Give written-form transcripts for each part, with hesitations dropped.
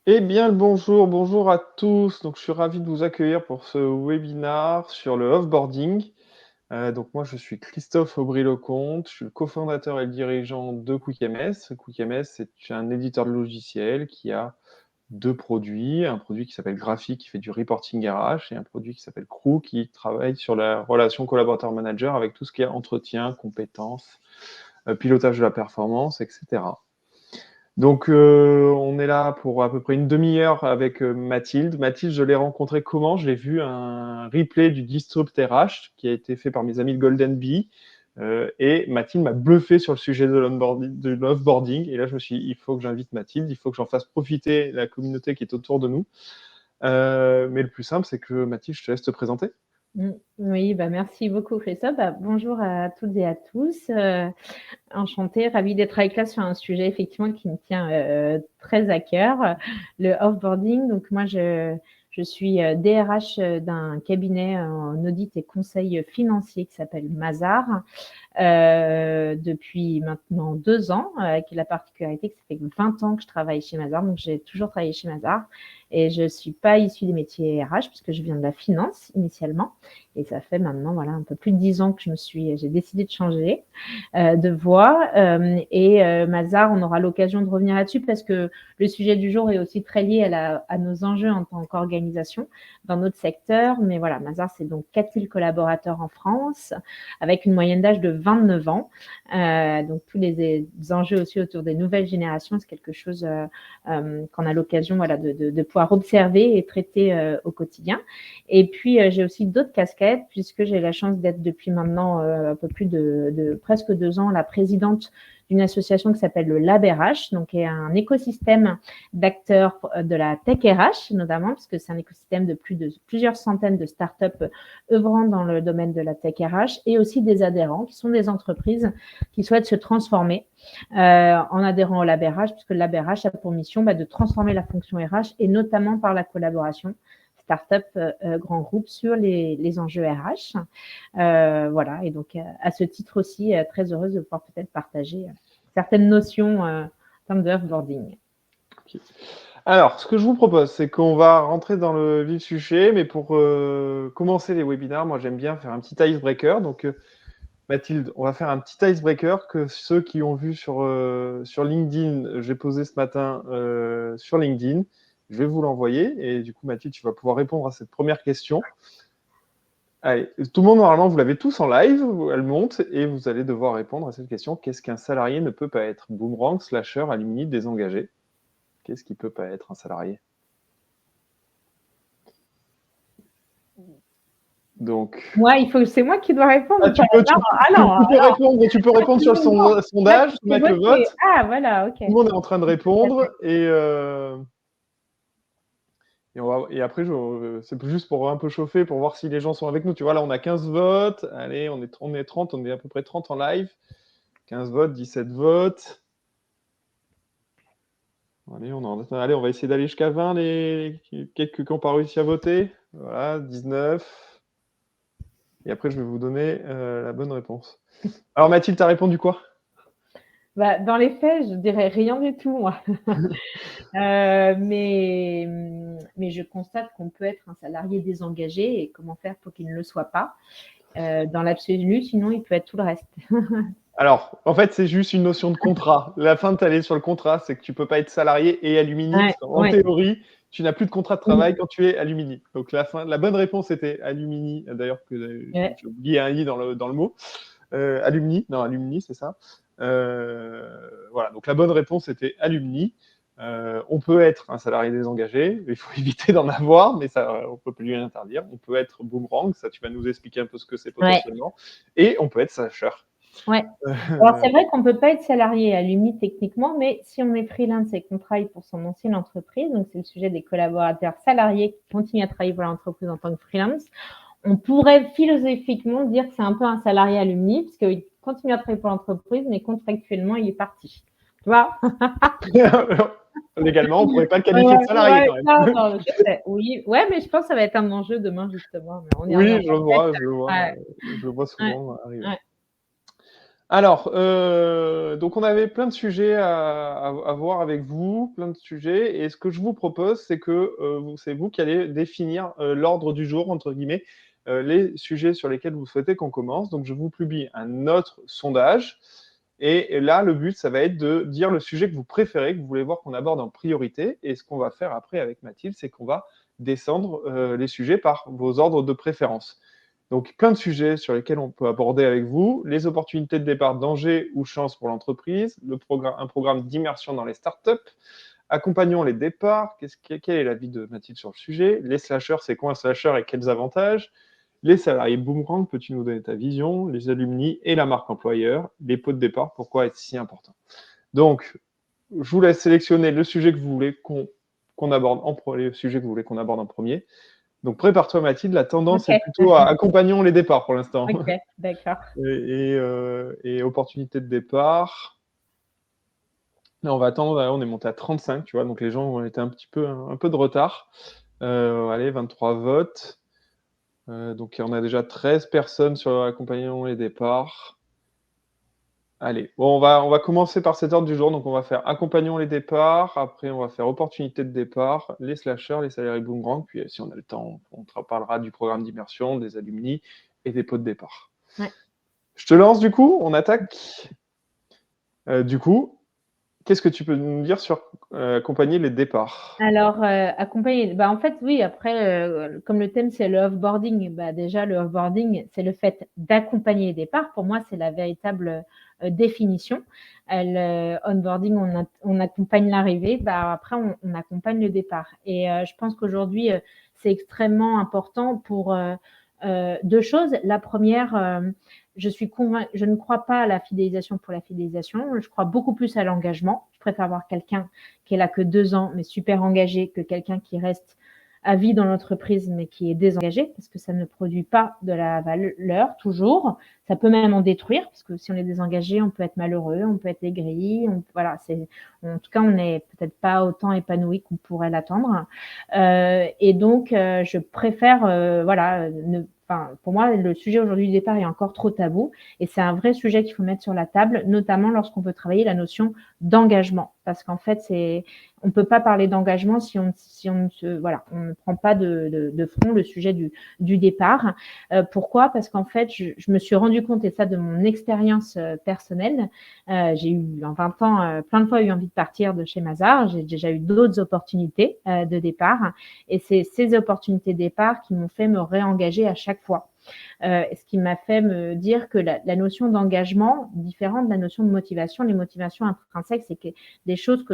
Eh bien, le bonjour, bonjour à tous. Donc, je suis ravi de vous accueillir pour ce webinaire sur le offboarding. Donc, moi, je suis Christophe Aubry-Lecomte. Je suis le cofondateur et le dirigeant de QuickMS. QuickMS, c'est un éditeur de logiciels qui a deux produits. Un produit qui s'appelle Graphic, qui fait du reporting RH, et un produit qui s'appelle Crew, qui travaille sur la relation collaborateur-manager avec tout ce qui est entretien, compétences, pilotage de la performance, etc. Donc, on est là pour à peu près une demi-heure avec Mathilde. Mathilde, je l'ai rencontrée comment? J'ai vu un replay du Disrupt RH qui a été fait par mes amis de Golden Bee. Et Mathilde m'a bluffé sur le sujet de l'offboarding. Et là, je me suis dit, il faut que j'invite Mathilde, il faut que j'en fasse profiter la communauté qui est autour de nous. Mais le plus simple, c'est que Mathilde, je te laisse te présenter. Oui, merci beaucoup Christophe. Bonjour à toutes et à tous. Enchantée, ravie d'être avec là sur un sujet effectivement qui me tient très à cœur, le offboarding. Donc moi, je suis DRH d'un cabinet en audit et conseil financier qui s'appelle Mazars depuis maintenant 2 ans, avec la particularité que ça fait 20 ans que je travaille chez Mazars. Donc j'ai toujours travaillé chez Mazars et je ne suis pas issue des métiers RH puisque je viens de la finance initialement. Et ça fait maintenant un peu plus de 10 ans que j'ai décidé de changer de voie. Mazars, on aura l'occasion de revenir là-dessus parce que le sujet du jour est aussi très lié à nos enjeux en tant qu'organisation dans notre secteur. Mais voilà, Mazars, c'est donc 4000 collaborateurs en France avec une moyenne d'âge de 29 ans. Donc tous les enjeux aussi autour des nouvelles générations, c'est quelque chose qu'on a l'occasion de pouvoir observer et traiter au quotidien. Et puis, j'ai aussi d'autres casquettes puisque j'ai la chance d'être depuis maintenant un peu plus de presque 2 ans la présidente d'une association qui s'appelle le Lab RH, donc qui est un écosystème d'acteurs de la tech RH notamment, puisque c'est un écosystème de plusieurs centaines de startups œuvrant dans le domaine de la tech RH et aussi des adhérents qui sont des entreprises qui souhaitent se transformer en adhérant au Lab RH, puisque le Lab RH a pour mission de transformer la fonction RH et notamment par la collaboration start-up, grands groupes sur les enjeux RH. Voilà, et donc à ce titre aussi, très heureuse de pouvoir peut-être partager certaines notions en termes de offboarding. Okay. Alors, ce que je vous propose, c'est qu'on va rentrer dans le vif du sujet, mais pour commencer les webinaires, moi j'aime bien faire un petit icebreaker. Donc, Mathilde, on va faire un petit icebreaker que ceux qui ont vu sur LinkedIn, j'ai posé ce matin sur LinkedIn. Je vais vous l'envoyer et du coup, Mathilde, tu vas pouvoir répondre à cette première question. Allez, tout le monde, normalement, vous l'avez tous en live, elle monte et vous allez devoir répondre à cette question. Qu'est-ce qu'un salarié ne peut pas être? Boomerang, slasher, alumni, désengagé. Qu'est-ce qui ne peut pas être un salarié? Donc, c'est moi qui dois répondre. Tu peux répondre sur le sondage, mettre le vote. Ah, voilà, ok. Tout le monde est en train de répondre et après, c'est juste pour un peu chauffer, pour voir si les gens sont avec nous. Tu vois, là, on a 15 votes. Allez, on est 30, on est à peu près 30 en live. 15 votes, 17 votes. Allez, on va essayer d'aller jusqu'à 20, quelques qui n'ont pas réussi à voter. Voilà, 19. Et après, je vais vous donner la bonne réponse. Alors, Mathilde, tu as répondu quoi? Dans les faits, je dirais rien du tout, moi. Mais je constate qu'on peut être un salarié désengagé et comment faire pour qu'il ne le soit pas. Dans l'absolu, sinon, il peut être tout le reste. Alors, en fait, c'est juste une notion de contrat. La fin de ta sur le contrat, c'est que tu ne peux pas être salarié et alumni. En théorie, tu n'as plus de contrat de travail quand tu es alumni. Donc, la bonne réponse était alumni. D'ailleurs, j'ai oublié un i dans le mot. Alumni, c'est ça. Voilà, donc la bonne réponse était alumni. On peut être un salarié désengagé, il faut éviter d'en avoir, mais ça, on peut plus lui interdire. On peut être boomerang, ça tu vas nous expliquer un peu ce que c'est potentiellement. Et on peut être slasher. Ouais. Alors c'est vrai qu'on ne peut pas être salarié alumni techniquement, mais si on est freelance et qu'on travaille pour son ancienne entreprise, donc c'est le sujet des collaborateurs salariés qui continuent à travailler pour l'entreprise en tant que freelance, on pourrait philosophiquement dire que c'est un peu un salarié alumni, parce qu'il continue à travailler pour l'entreprise, mais contractuellement, il est parti. Tu vois? Légalement, on ne pourrait pas le qualifier de salarié quand même. Non, je sais. Oui, ouais, mais je pense que ça va être un enjeu demain, justement. Mais on y oui, reviendra. je le vois souvent arriver. Ouais. Alors, donc on avait plein de sujets à voir avec vous, plein de sujets. Et ce que je vous propose, c'est que c'est vous qui allez définir l'ordre du jour, entre guillemets, les sujets sur lesquels vous souhaitez qu'on commence. Donc, je vous publie un autre sondage. Et là, le but, ça va être de dire le sujet que vous préférez, que vous voulez voir qu'on aborde en priorité. Et ce qu'on va faire après avec Mathilde, c'est qu'on va descendre les sujets par vos ordres de préférence. Donc, plein de sujets sur lesquels on peut aborder avec vous. Les opportunités de départ, danger ou chance pour l'entreprise, un programme d'immersion dans les startups, accompagnons les départs, quel est l'avis de Mathilde sur le sujet, les slashers, c'est quoi un slasher et quels avantages, les salariés boomerang, peux-tu nous donner ta vision, les alumni et la marque employeur, les pots de départ, pourquoi est-ce si important. Donc, je vous laisse sélectionner le sujet que vous voulez qu'on aborde les sujets que vous voulez qu'on aborde en premier. Donc, prépare-toi, Mathilde. La tendance est Ok, plutôt à accompagnons les départs pour l'instant. ok, d'accord. Et opportunité de départ. Là, on va attendre. Là, on est monté à 35, tu vois. Donc, les gens ont été un peu de retard. Allez, 23 votes. Donc, on a déjà 13 personnes sur accompagnons les départs. Allez, bon, on va commencer par cet ordre du jour. Donc, on va faire accompagnons les départs. Après, on va faire opportunité de départ, les slashers, les salariés boomerang. Puis, si on a le temps, on te parlera du programme d'immersion, des alumni et des pots de départ. Ouais. Je te lance du coup, on attaque. Du coup, qu'est-ce que tu peux nous dire sur accompagner les départs? Alors, accompagner, en fait, oui, après, comme le thème, c'est le off-boarding, déjà, le off-boarding, c'est le fait d'accompagner les départs. Pour moi, c'est la véritable définition. Le onboarding, on accompagne l'arrivée. Après, on accompagne le départ. Et je pense qu'aujourd'hui, c'est extrêmement important pour deux choses. La première, je ne crois pas à la fidélisation pour la fidélisation. Je crois beaucoup plus à l'engagement. Je préfère avoir quelqu'un qui est là que 2 ans, mais super engagé, que quelqu'un qui reste à vie dans l'entreprise, mais qui est désengagé, parce que ça ne produit pas de la valeur toujours. Ça peut même en détruire, parce que si on est désengagé, on peut être malheureux, on peut être aigri. Voilà, en tout cas, on n'est peut-être pas autant épanoui qu'on pourrait l'attendre. Et donc, je préfère, pour moi, le sujet aujourd'hui du départ est encore trop tabou, et c'est un vrai sujet qu'il faut mettre sur la table, notamment lorsqu'on veut travailler la notion d'engagement, parce qu'en fait, on ne peut pas parler d'engagement si on ne prend pas de front le sujet du départ. Pourquoi? Parce qu'en fait, je me suis rendu compte, et ça de mon expérience personnelle, j'ai eu en 20 ans plein de fois eu envie de partir de chez Mazars. J'ai déjà eu d'autres opportunités de départ, et c'est ces opportunités de départ qui m'ont fait me réengager à chaque fois. Ce qui m'a fait me dire que la notion d'engagement, différente de la notion de motivation, les motivations intrinsèques, c'est des choses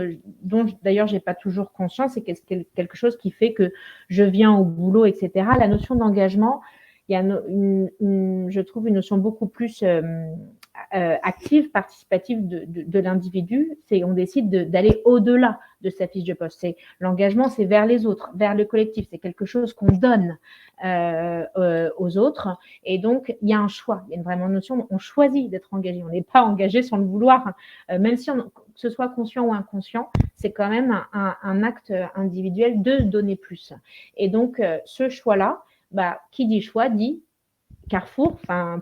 dont d'ailleurs j'ai pas toujours conscience, c'est quelque chose qui fait que je viens au boulot, etc. La notion d'engagement, il y a je trouve une notion beaucoup plus active, participative de l'individu. On décide d'aller au-delà de sa fiche de poste. L'engagement, c'est vers les autres, vers le collectif. C'est quelque chose qu'on donne aux autres. Et donc, il y a un choix. Il y a une vraie notion, on choisit d'être engagé. On n'est pas engagé sans le vouloir. Même si que ce soit conscient ou inconscient, c'est quand même un acte individuel de donner plus. Et donc, ce choix-là, qui dit choix dit carrefour,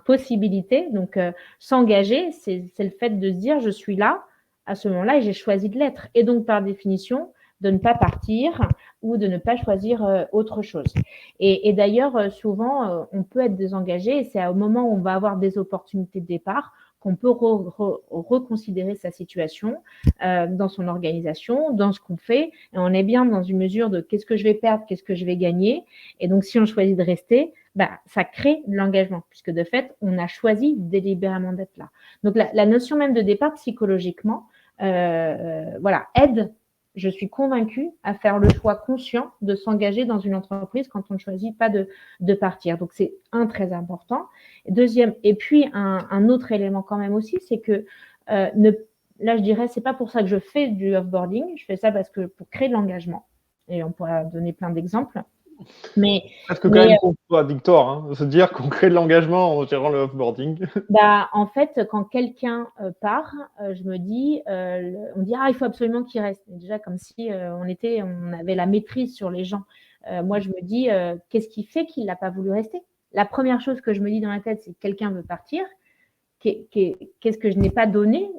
possibilité. Donc, s'engager, c'est le fait de se dire, je suis là à ce moment-là et j'ai choisi de l'être. Et donc, par définition, de ne pas partir ou de ne pas choisir autre chose. Et d'ailleurs, souvent, on peut être désengagé, et c'est au moment où on va avoir des opportunités de départ qu'on peut reconsidérer sa situation dans son organisation, dans ce qu'on fait. Et on est bien dans une mesure de qu'est-ce que je vais perdre, qu'est-ce que je vais gagner. Et donc, si on choisit de rester, ça crée de l'engagement, puisque de fait, on a choisi délibérément d'être là. Donc, la notion même de départ psychologiquement, aide, je suis convaincue, à faire le choix conscient de s'engager dans une entreprise quand on ne choisit pas de partir. Donc, c'est très important. Deuxième, et puis un autre élément quand même aussi, c'est que là, je dirais, c'est pas pour ça que je fais du offboarding, je fais ça pour créer de l'engagement. Et on pourra donner plein d'exemples. Parce que quand même contradictoire, hein, de se dire qu'on crée de l'engagement en gérant le offboarding. En fait, quand quelqu'un part, je me dis, on dit il faut absolument qu'il reste. Déjà comme si on avait la maîtrise sur les gens. Moi, je me dis, qu'est-ce qui fait qu'il n'a pas voulu rester? La première chose que je me dis dans la tête, c'est que quelqu'un veut partir. qu'est-ce que je n'ai pas donné?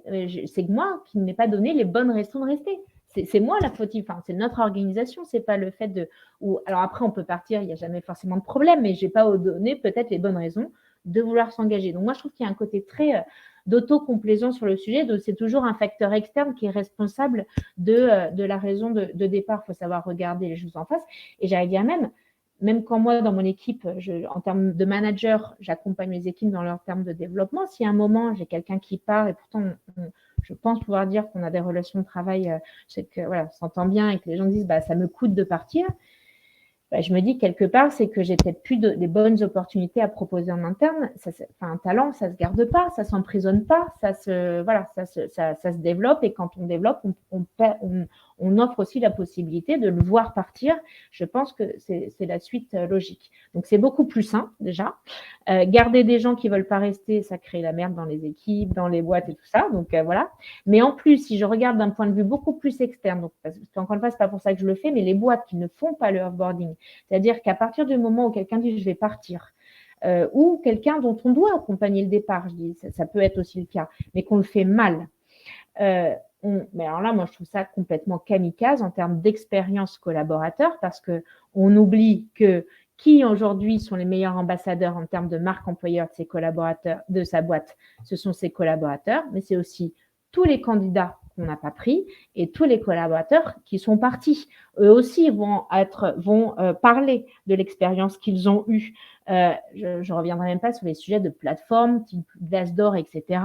C'est moi qui n'ai pas donné les bonnes raisons de rester. C'est moi la fautive, enfin, c'est notre organisation, c'est pas le fait de. Alors après, on peut partir, il n'y a jamais forcément de problème, mais je n'ai pas donné peut-être les bonnes raisons de vouloir s'engager. Donc moi, je trouve qu'il y a un côté très d'autocomplaisance sur le sujet, donc c'est toujours un facteur externe qui est responsable de la raison de départ. Il faut savoir regarder les choses en face. Et j'allais dire même quand moi, dans mon équipe, en termes de manager, j'accompagne mes équipes dans leur termes de développement, si à un moment, j'ai quelqu'un qui part et pourtant, je pense pouvoir dire qu'on a des relations de travail, c'est que voilà, on s'entend bien et que les gens disent ça me coûte de partir, je me dis quelque part, c'est que j'ai peut-être plus des bonnes opportunités à proposer en interne. Un talent, ça se garde pas, ça s'emprisonne pas, ça se développe. Et quand on développe, on offre aussi la possibilité de le voir partir. Je pense que c'est la suite logique. Donc c'est beaucoup plus sain déjà. Garder des gens qui veulent pas rester, ça crée la merde dans les équipes, dans les boîtes et tout ça. Donc voilà. Mais en plus, si je regarde d'un point de vue beaucoup plus externe, donc parce qu'encore une fois, c'est pas pour ça que je le fais, mais les boîtes qui ne font pas le offboarding, c'est-à-dire qu'à partir du moment où quelqu'un dit je vais partir, ou quelqu'un dont on doit accompagner le départ, je dis ça peut être aussi le cas, mais qu'on le fait mal. Mais alors là, moi, je trouve ça complètement kamikaze en termes d'expérience collaborateur, parce qu'on oublie que qui aujourd'hui sont les meilleurs ambassadeurs en termes de marque employeur de ses collaborateurs, de sa boîte, ce sont ses collaborateurs, mais c'est aussi tous les candidats qu'on n'a pas pris et tous les collaborateurs qui sont partis. Eux aussi vont parler de l'expérience qu'ils ont eue. Je ne reviendrai même pas sur les sujets de plateforme, type Glassdoor, etc.,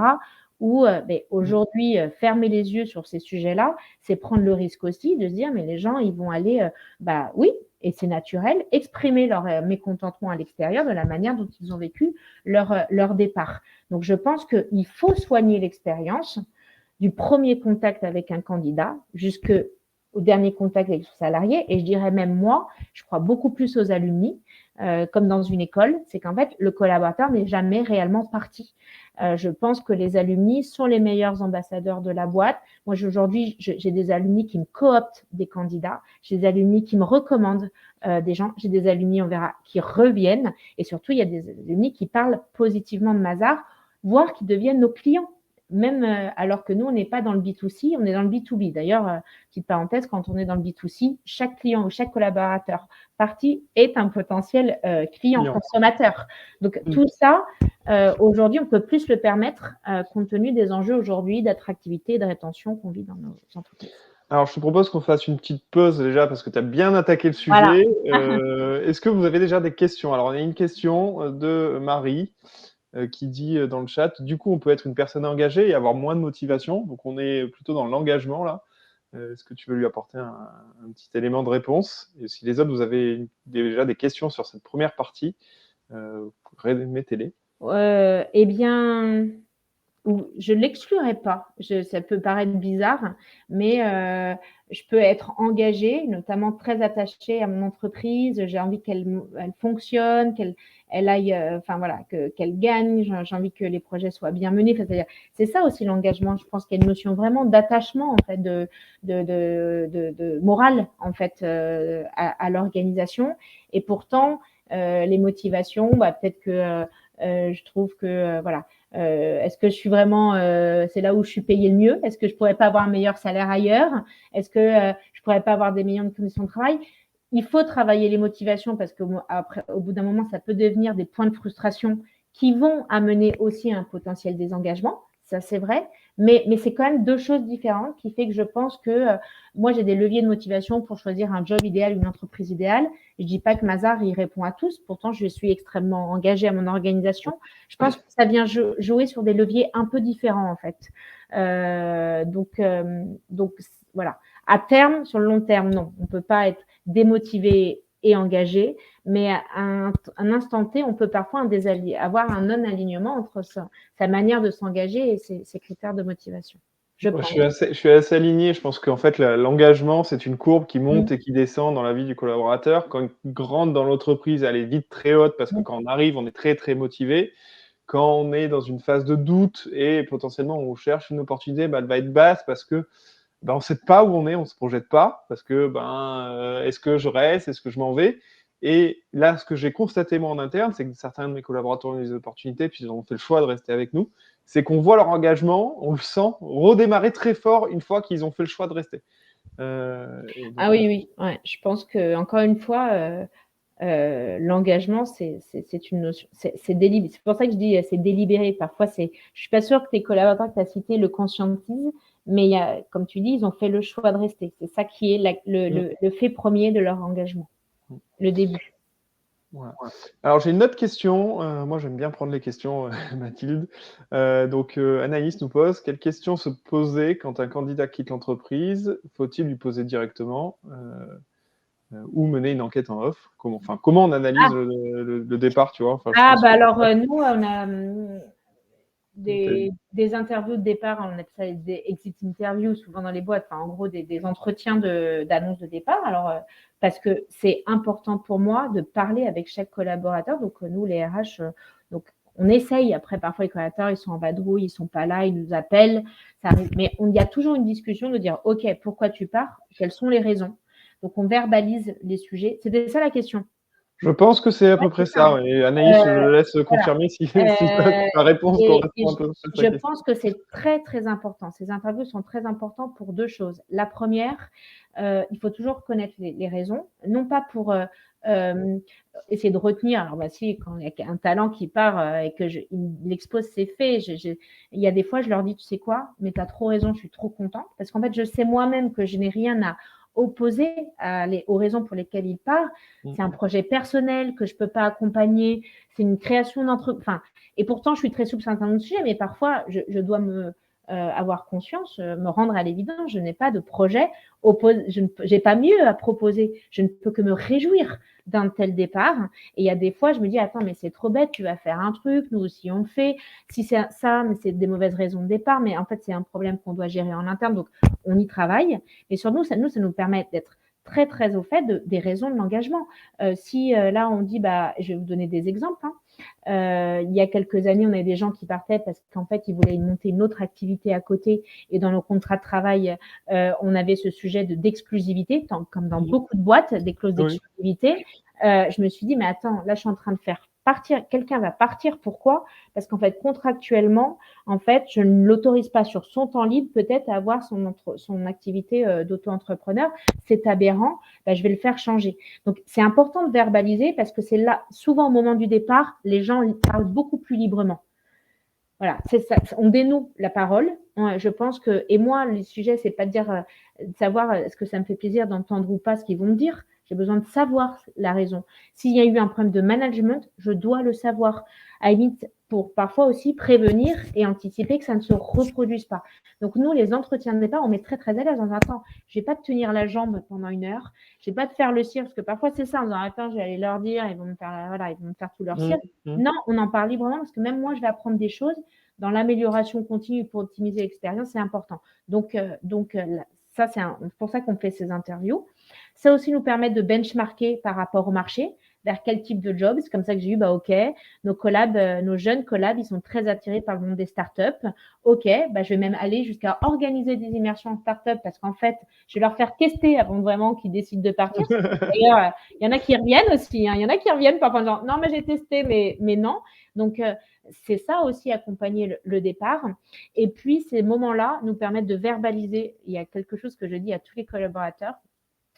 où aujourd'hui, fermer les yeux sur ces sujets-là, c'est prendre le risque aussi de se dire, mais les gens, ils vont aller, oui, et c'est naturel, exprimer leur mécontentement à l'extérieur de la manière dont ils ont vécu leur départ. Donc, je pense qu'il faut soigner l'expérience du premier contact avec un candidat jusqu'au dernier contact avec son salarié. Et je dirais même moi, je crois beaucoup plus aux alumni, comme dans une école, c'est qu'en fait, le collaborateur n'est jamais réellement parti. Je pense que les alumni sont les meilleurs ambassadeurs de la boîte. Moi, aujourd'hui, j'ai des alumni qui me cooptent des candidats. J'ai des alumni qui me recommandent des gens. J'ai des alumni, on verra, qui reviennent. Et surtout, il y a des alumni qui parlent positivement de Mazars, voire qui deviennent nos clients. Même alors que nous, on n'est pas dans le B2C, on est dans le B2B. D'ailleurs, petite parenthèse, quand on est dans le B2C, chaque client ou chaque collaborateur parti est un potentiel client consommateur. Donc, tout ça, aujourd'hui, on peut plus le permettre compte tenu des enjeux aujourd'hui d'attractivité et de rétention qu'on vit dans nos entreprises. Alors, je te propose qu'on fasse une petite pause déjà parce que tu as bien attaqué le sujet. Voilà. Est-ce que vous avez déjà des questions? Alors, on a une question de Marie qui dit dans le chat, du coup, on peut être une personne engagée et avoir moins de motivation. Donc, on est plutôt dans l'engagement là. Est-ce que tu veux lui apporter un petit élément de réponse? Et si les autres, vous avez déjà des questions sur cette première partie, mettez-les. Eh bien, je ne l'exclurai pas. Ça peut paraître bizarre, mais je peux être engagée, notamment très attachée à mon entreprise. J'ai envie qu'elle fonctionne, qu'elle aille, qu'elle gagne. J'ai envie que les projets soient bien menés. C'est-à-dire, c'est ça aussi l'engagement. Je pense qu'il y a une notion vraiment d'attachement, en fait, de morale, en fait, à l'organisation. Et pourtant, les motivations, peut-être que je trouve que est-ce que je suis vraiment, c'est là où je suis payée le mieux? Est-ce que je pourrais pas avoir un meilleur salaire ailleurs? Est-ce que je pourrais pas avoir des meilleures conditions de travail? Il faut travailler les motivations parce que après, au bout d'un moment, ça peut devenir des points de frustration qui vont amener aussi un potentiel désengagement. Ça, c'est vrai. Mais c'est quand même deux choses différentes qui fait que je pense que moi, j'ai des leviers de motivation pour choisir un job idéal, une entreprise idéale. Je dis pas que Mazars, il répond à tous. Pourtant, je suis extrêmement engagée à mon organisation. Je pense que ça vient jouer sur des leviers un peu différents, en fait. Donc, voilà. À terme, sur le long terme, non. On peut pas être démotivé et engagé, mais à un instant T, on peut parfois avoir un non-alignement entre sa manière de s'engager et ses critères de motivation. Je suis assez aligné. Je pense qu'en fait, l'engagement, c'est une courbe qui monte et qui descend dans la vie du collaborateur. Quand il rentre dans l'entreprise, elle est vite très haute parce que quand on arrive, on est très, très motivé. Quand on est dans une phase de doute et potentiellement on cherche une opportunité, elle va être basse parce que on ne sait pas où on est, on ne se projette pas parce que est-ce que je reste, est-ce que je m'en vais? Et là, ce que j'ai constaté moi en interne, c'est que certains de mes collaborateurs ont eu des opportunités, puis ils ont fait le choix de rester avec nous, c'est qu'on voit leur engagement, on le sent, redémarrer très fort une fois qu'ils ont fait le choix de rester. Donc, Ah oui, oui, ouais. Je pense que encore une fois, l'engagement, c'est une notion, c'est délibéré. C'est pour ça que je dis c'est délibéré. Parfois, je suis pas sûre que tes collaborateurs que tu as cités le conscientisent, mais comme tu dis, ils ont fait le choix de rester. C'est ça qui est le fait premier de leur engagement, le début. Voilà. Alors, j'ai une autre question. Moi, j'aime bien prendre les questions, Mathilde. Donc, Anaïs nous pose, quelles questions se poser quand un candidat quitte l'entreprise? Faut-il lui poser directement ou mener une enquête en off? Comment on analyse le départ, tu vois? Alors, nous, on a des interviews de départ, on appelle ça des exit interviews, souvent dans les boîtes, en gros, des entretiens d'annonce de départ. Alors, parce que c'est important pour moi de parler avec chaque collaborateur. Donc, nous, les RH, donc, on essaye. Après, parfois, les collaborateurs, ils sont en vadrouille, ils sont pas là, ils nous appellent. Ça arrive. Mais il y a toujours une discussion de dire, OK, pourquoi tu pars? Quelles sont les raisons? Donc, on verbalise les sujets. C'était ça la question. Je pense que c'est à peu près ça. Et Anaïs, je le laisse confirmer si ta réponse correspond un peu à je pense que c'est très, très important. Ces interviews sont très importantes pour deux choses. La première, il faut toujours connaître les raisons, non pas pour essayer de retenir. Alors, si, quand il y a un talent qui part et que il expose ses faits, il y a des fois, je leur dis, tu sais quoi, mais tu as trop raison, je suis trop contente. Parce qu'en fait, je sais moi-même que je n'ai rien à opposé aux raisons pour lesquelles il part. C'est un projet personnel que je ne peux pas accompagner. C'est une création d'entreprise. Et pourtant, je suis très souple sur un certain nombre de sujets, mais parfois, je dois avoir conscience, me rendre à l'évidence. Je n'ai pas de projet je n'ai pas mieux à proposer. Je ne peux que me réjouir d'un tel départ. Et il y a des fois, je me dis, attends, mais c'est trop bête, tu vas faire un truc, nous aussi on le fait. Si c'est ça, mais c'est des mauvaises raisons de départ, mais en fait, c'est un problème qu'on doit gérer en interne, donc on y travaille. Et sur nous, ça nous permet d'être très, très au fait des raisons de l'engagement. Si là, on dit, je vais vous donner des exemples. Il y a quelques années, on avait des gens qui partaient parce qu'en fait, ils voulaient monter une autre activité à côté. Et dans nos contrats de travail, on avait ce sujet d'exclusivité, comme dans beaucoup de boîtes, des clauses d'exclusivité. Je me suis dit, mais attends, là, je suis en train de faire partir. Quelqu'un va partir. Pourquoi? Parce qu'en fait, contractuellement, en fait, je ne l'autorise pas sur son temps libre, peut-être à avoir son activité d'auto-entrepreneur. C'est aberrant. Je vais le faire changer. Donc, c'est important de verbaliser parce que c'est là, souvent au moment du départ, les gens parlent beaucoup plus librement. Voilà, c'est ça. On dénoue la parole. Je pense que, et moi, le sujet, c'est pas de dire, de savoir est-ce que ça me fait plaisir d'entendre ou pas ce qu'ils vont me dire. J'ai besoin de savoir la raison. S'il y a eu un problème de management, je dois le savoir. À la limite, pour parfois aussi prévenir et anticiper que ça ne se reproduise pas. Donc, nous, les entretiens de départ, on met très, très à l'aise en disant, attends, je vais pas te tenir la jambe pendant 1 heure. Je vais pas te faire le cirque, parce que parfois, c'est ça, en disant, attends, je vais aller leur dire, ils vont me faire tout leur cirque. Non, on en parle librement, parce que même moi, je vais apprendre des choses dans l'amélioration continue pour optimiser l'expérience, c'est important. Donc ça, c'est pour ça qu'on fait ces interviews. Ça aussi nous permet de benchmarker par rapport au marché, vers quel type de job. C'est comme ça que j'ai eu, OK, nos jeunes collabs, ils sont très attirés par le monde des startups. OK, je vais même aller jusqu'à organiser des immersions en startup parce qu'en fait, je vais leur faire tester avant vraiment qu'ils décident de partir. D'ailleurs, il y en a qui reviennent aussi. Il y en a qui reviennent parfois genre, non, mais j'ai testé, mais non. Donc, c'est ça aussi, accompagner le départ. Et puis, ces moments-là nous permettent de verbaliser. Il y a quelque chose que je dis à tous les collaborateurs.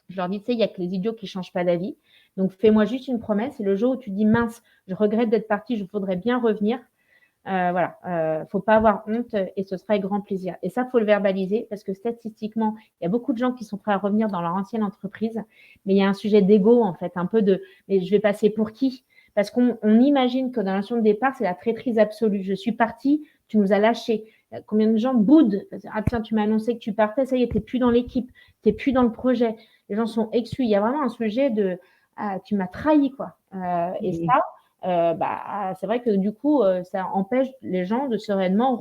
Je leur dis, tu sais, il n'y a que les idiots qui ne changent pas d'avis. Donc, fais-moi juste une promesse. Et le jour où tu dis, mince, je regrette d'être partie, je voudrais bien revenir. Faut pas avoir honte et ce sera avec grand plaisir. Et ça, faut le verbaliser parce que statistiquement, il y a beaucoup de gens qui sont prêts à revenir dans leur ancienne entreprise. Mais il y a un sujet d'ego, en fait, un peu mais je vais passer pour qui? Parce qu'on imagine que dans la notion de départ, c'est la traîtrise absolue. Je suis partie, tu nous as lâchés. Combien de gens boudent? Ah tiens, tu m'as annoncé que tu partais, ça y est, tu n'es plus dans l'équipe, tu n'es plus dans le projet. Les gens sont exclus. Il y a vraiment un sujet de tu m'as trahi, quoi. Et ça, c'est vrai que du coup, ça empêche les gens de sereinement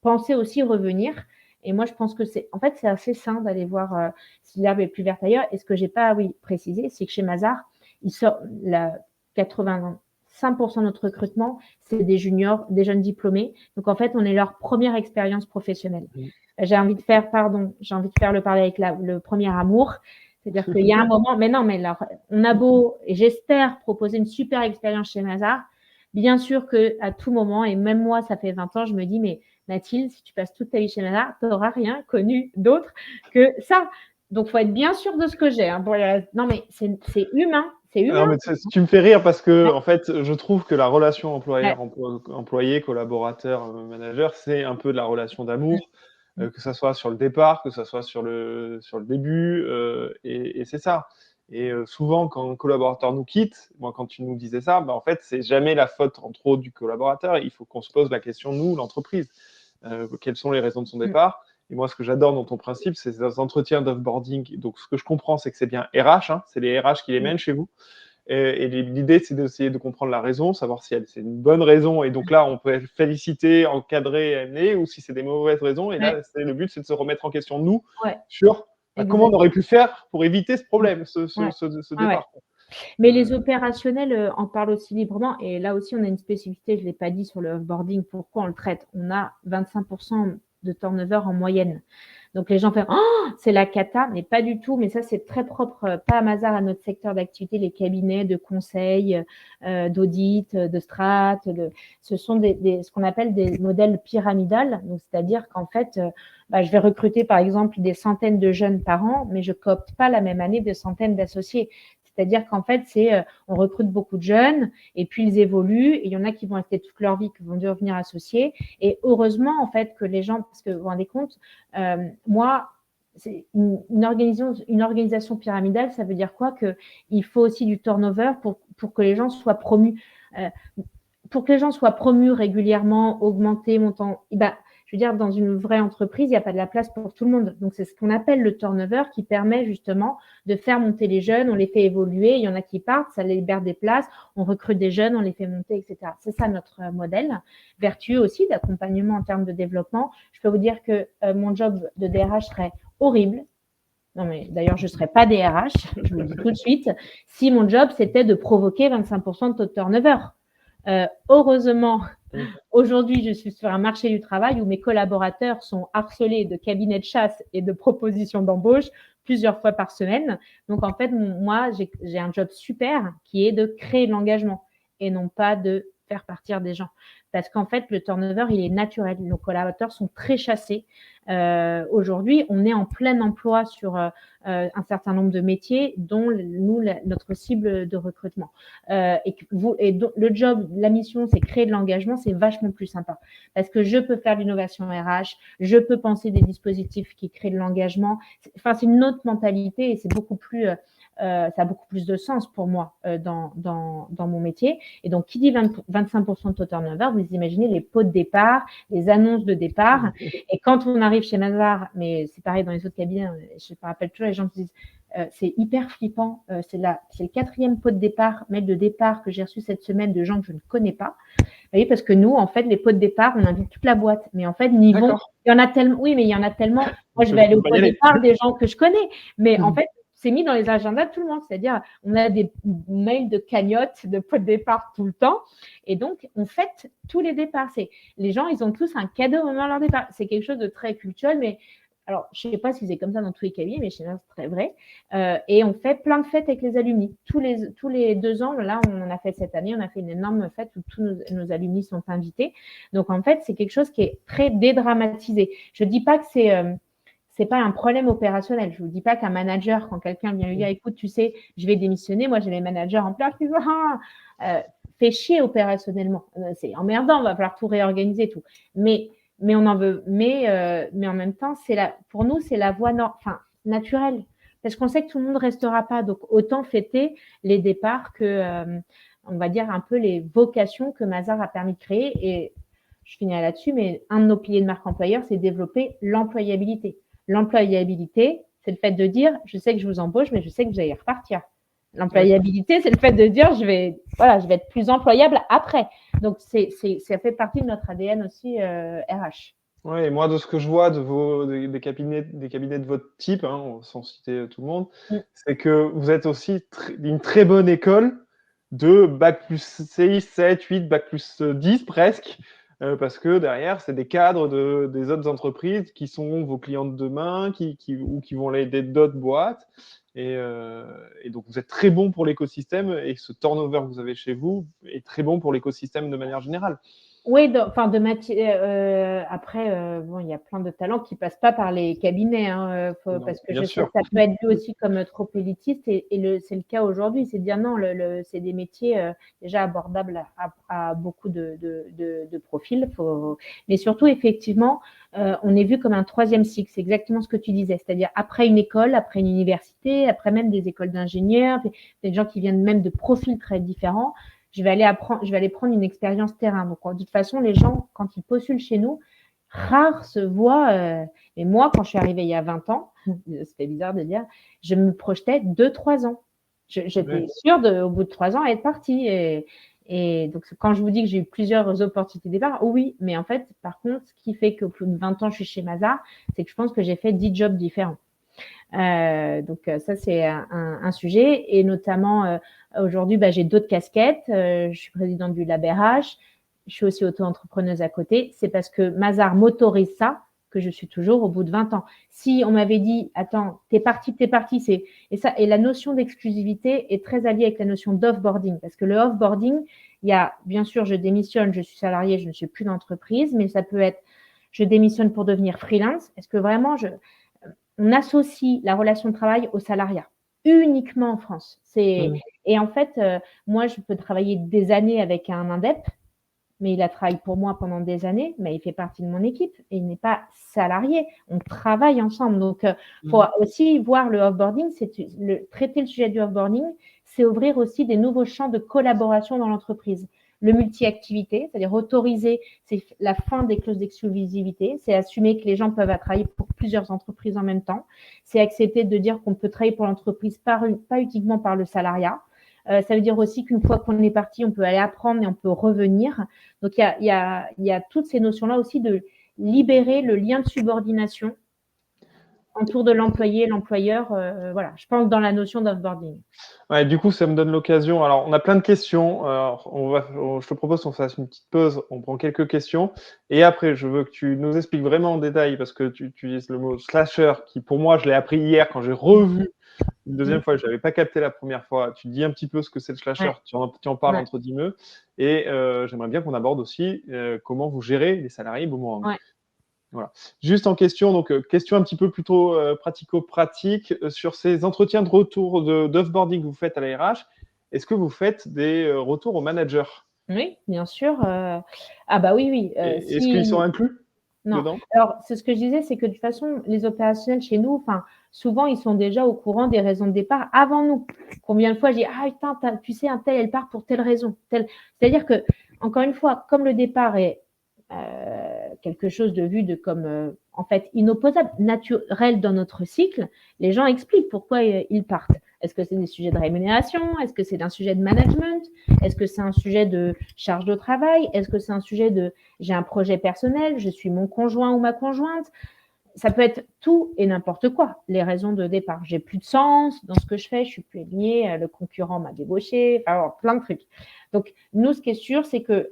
penser aussi revenir. Et moi, je pense que c'est assez sain d'aller voir si l'herbe est plus verte ailleurs. Et ce que j'ai pas, précisé, c'est que chez Mazars, il sort 85% de notre recrutement, c'est des juniors, des jeunes diplômés. Donc, en fait, on est leur première expérience professionnelle. J'ai envie de faire le parler avec le premier amour. C'est-à-dire qu'il y a un moment, mais non, mais alors, on a beau, et j'espère proposer une super expérience chez Mazars, bien sûr qu'à tout moment, et même moi, ça fait 20 ans, je me dis, mais Mathilde, si tu passes toute ta vie chez Mazars, tu n'auras rien connu d'autre que ça. Donc, il faut être bien sûr de ce que j'ai. Hein. Non, mais c'est humain. C'est humain. Non, mais tu me fais rire parce que, Ouais. en fait, je trouve que la relation Ouais. employeur-employé, collaborateur, manager, c'est un peu de la relation d'amour, Mm. que ça soit sur le départ, que ça soit sur le début, et c'est ça. Et souvent, quand un collaborateur nous quitte, moi, quand tu nous disais ça, bah, en fait, c'est jamais la faute, entre autres, du collaborateur. Il faut qu'on se pose la question, nous, l'entreprise. Quelles sont les raisons de son départ? Et moi, ce que j'adore dans ton principe, c'est ces entretiens d'offboarding. Donc, ce que je comprends, c'est que c'est bien RH, hein, c'est les RH qui les mènent chez vous. Et l'idée, c'est d'essayer de comprendre la raison, savoir si c'est une bonne raison. Et donc là, on peut féliciter, encadrer, amener, ou si c'est des mauvaises raisons. Et là, le but, c'est de se remettre en question, nous, Ouais. sur comment on Exactement. aurait pu faire pour éviter ce problème, ce Ouais. départ. Mais les opérationnels en parlent aussi librement. Et là aussi, on a une spécificité, je ne l'ai pas dit sur le offboarding, pourquoi on le traite. On a 25% de turnover en moyenne. Donc les gens font oh, c'est la cata, mais pas du tout. Mais ça, c'est très propre, pas à Mazars, à notre secteur d'activité, les cabinets de conseil, d'audit, de strat. Ce sont ce qu'on appelle des modèles pyramidales. Donc, c'est-à-dire qu'en fait, je vais recruter par exemple des centaines de jeunes par an, mais je coopte pas la même année de centaines d'associés. C'est-à-dire qu'en fait, on recrute beaucoup de jeunes et puis ils évoluent. Et il y en a qui vont rester toute leur vie, qui vont devenir associés. Et heureusement, en fait, que les gens, parce que vous vous rendez compte, moi, c'est une organisation pyramidale, ça veut dire quoi? Qu'il faut aussi du turnover pour que les gens soient promus. Pour que les gens soient promus régulièrement, augmentés, montant. Je veux dire, dans une vraie entreprise, il n'y a pas de la place pour tout le monde. Donc, c'est ce qu'on appelle le turnover qui permet justement de faire monter les jeunes, on les fait évoluer, il y en a qui partent, ça libère des places, on recrute des jeunes, on les fait monter, etc. C'est ça notre modèle, vertueux aussi d'accompagnement en termes de développement. Je peux vous dire que mon job de DRH serait horrible. Non, mais d'ailleurs, je ne serais pas DRH, je vous le dis tout de suite, si mon job, c'était de provoquer 25% de taux de turnover. Heureusement, aujourd'hui, je suis sur un marché du travail où mes collaborateurs sont harcelés de cabinets de chasse et de propositions d'embauche plusieurs fois par semaine. Donc, en fait, moi, j'ai un job super qui est de créer de l'engagement et non pas de faire partir des gens. Parce qu'en fait, le turnover, il est naturel. Nos collaborateurs sont très chassés. Aujourd'hui, on est en plein emploi sur un certain nombre de métiers, dont notre cible de recrutement. Le job, la mission, c'est créer de l'engagement, c'est vachement plus sympa. Parce que je peux faire l'innovation RH, je peux penser des dispositifs qui créent de l'engagement. C'est une autre mentalité et c'est beaucoup plus... ça a beaucoup plus de sens pour moi dans mon métier. Et donc, qui dit 25% de taux turnover, vous imaginez les pots de départ, les annonces de départ. Et quand on arrive chez Mazars, mais c'est pareil dans les autres cabinets, je me rappelle toujours les gens qui disent c'est hyper flippant, c'est le 4e pot de départ, mail de départ que j'ai reçu cette semaine de gens que je ne connais pas. Vous voyez, parce que nous, en fait, les pots de départ, on invite toute la boîte. Mais en fait, il y en a tellement. Oui, mais il y en a tellement. Moi, je vais aller au pot de départ des gens que je connais. Mais en fait, c'est mis dans les agendas de tout le monde. C'est-à-dire, on a des mails de cagnotte, de pot de départ tout le temps. Et donc, on fête tous les départs. Les gens, ils ont tous un cadeau au moment de leur départ. C'est quelque chose de très culturel, mais alors, je ne sais pas si c'est comme ça dans tous les cabinets, mais chez nous, c'est très vrai. Et on fait plein de fêtes avec les alumni. Tous les 2 ans, là, on en a fait cette année, on a fait une énorme fête où tous nos alumni sont invités. Donc, en fait, c'est quelque chose qui est très dédramatisé. Je ne dis pas que c'est pas un problème opérationnel. Je vous dis pas qu'un manager, quand quelqu'un vient lui dire, écoute, tu sais, je vais démissionner, moi j'ai les managers en place qui disent, fait chier opérationnellement. C'est emmerdant, il va falloir tout réorganiser, tout. Mais on en veut. Mais en même temps, pour nous, c'est la voie naturelle. Parce qu'on sait que tout le monde ne restera pas. Donc, autant fêter les départs que, on va dire, un peu les vocations que Mazars a permis de créer. Et je finirai là-dessus, mais un de nos piliers de marque employeur, c'est développer l'employabilité. L'employabilité, c'est le fait de dire, je sais que je vous embauche, mais je sais que vous allez repartir. L'employabilité, c'est le fait de dire, je vais être plus employable après. Donc, ça fait partie de notre ADN aussi RH. Oui, et moi, de ce que je vois des cabinets de votre type, hein, sans citer tout le monde, c'est que vous êtes aussi une très bonne école de bac plus 6, 7, 8, bac plus 10 presque, parce que derrière, c'est des cadres des autres entreprises qui sont vos clients de demain, ou qui vont l'aider d'autres boîtes. Et donc, vous êtes très bon pour l'écosystème et ce turnover que vous avez chez vous est très bon pour l'écosystème de manière générale. Oui, enfin de matière. Après, bon, il y a plein de talents qui passent pas par les cabinets, hein, Non, parce que bien je sais que sûr. ça peut être vu aussi comme trop élitiste, et c'est le cas aujourd'hui. C'est de dire non, c'est des métiers déjà abordables à beaucoup de profils. Mais surtout, effectivement, on est vu comme un troisième cycle. C'est exactement ce que tu disais, c'est-à-dire après une école, après une université, après même des écoles d'ingénieurs, des gens qui viennent même de profils très différents. Je vais aller prendre une expérience terrain. Donc, de toute façon, les gens, quand ils postulent chez nous, rares se voient. Et moi, quand je suis arrivée il y a 20 ans, c'était bizarre de dire, je me projetais 2-3 ans. J'étais sûre, au bout de 3 ans, à être partie. Et donc, quand je vous dis que j'ai eu plusieurs opportunités de départ, oui, mais en fait, par contre, ce qui fait qu'au bout de 20 ans, je suis chez Mazars, c'est que je pense que j'ai fait 10 jobs différents. Donc ça, c'est un sujet. Et notamment, aujourd'hui, j'ai d'autres casquettes. Je suis présidente du Lab RH. Je suis aussi auto-entrepreneuse à côté. C'est parce que Mazars m'autorise ça que je suis toujours au bout de 20 ans. Si on m'avait dit, attends, t'es parti, et la notion d'exclusivité est très alliée avec la notion d'offboarding, parce que le offboarding, il y a, bien sûr, je démissionne, je suis salariée, je ne suis plus d'entreprise, mais ça peut être, je démissionne pour devenir freelance. Est-ce que vraiment on associe la relation de travail au salariat, uniquement en France. Et en fait, moi, je peux travailler des années avec un indep, mais il a travaillé pour moi pendant des années, mais il fait partie de mon équipe et il n'est pas salarié. On travaille ensemble. Donc, il faut aussi voir le offboarding, traiter le sujet du offboarding, c'est ouvrir aussi des nouveaux champs de collaboration dans l'entreprise. Le multi-activité, c'est-à-dire autoriser, c'est la fin des clauses d'exclusivité, c'est assumer que les gens peuvent travailler pour plusieurs entreprises en même temps, c'est accepter de dire qu'on peut travailler pour l'entreprise pas uniquement par le salariat. Ça veut dire aussi qu'une fois qu'on est parti, on peut aller apprendre et on peut revenir. Donc, il y a toutes ces notions-là aussi de libérer le lien de subordination autour de l'employé et l'employeur. Voilà, je pense dans la notion d'offboarding. Ouais, du coup, ça me donne l'occasion. Alors, on a plein de questions. Alors, je te propose qu'on fasse une petite pause. On prend quelques questions. Et après, je veux que tu nous expliques vraiment en détail, parce que tu utilises le mot slasher, qui pour moi, je l'ai appris hier quand j'ai revu une deuxième fois. Je n'avais pas capté la première fois. Tu dis un petit peu ce que c'est le slasher. Ouais. Tu en parles Ouais. entre guillemets. Et j'aimerais bien qu'on aborde aussi comment vous gérez les salariés boomerang. Ouais. Voilà. Juste en question, donc question un petit peu plutôt pratico-pratique sur ces entretiens de retour d'offboarding que vous faites à la RH. Est-ce que vous faites des retours aux managers? Oui, bien sûr. Ah bah oui. Est-ce qu'ils sont inclus Non. dedans? Alors, c'est ce que je disais, c'est que de toute façon, les opérationnels chez nous, souvent, ils sont déjà au courant des raisons de départ avant nous. Combien de fois j'ai dit, ah putain, tu sais, un tel, elle part pour telle raison. C'est-à-dire que, encore une fois, comme le départ est quelque chose de vu comme en fait inopposable, naturel dans notre cycle, les gens expliquent pourquoi ils partent. Est-ce que c'est des sujets de rémunération? Est-ce que c'est un sujet de management? Est-ce que c'est un sujet de charge de travail? Est-ce que c'est un sujet de j'ai un projet personnel, je suis mon conjoint ou ma conjointe? Ça peut être tout et n'importe quoi, les raisons de départ. J'ai plus de sens dans ce que je fais, je suis plus alignée, le concurrent m'a débauché, alors plein de trucs. Donc, nous, ce qui est sûr, c'est que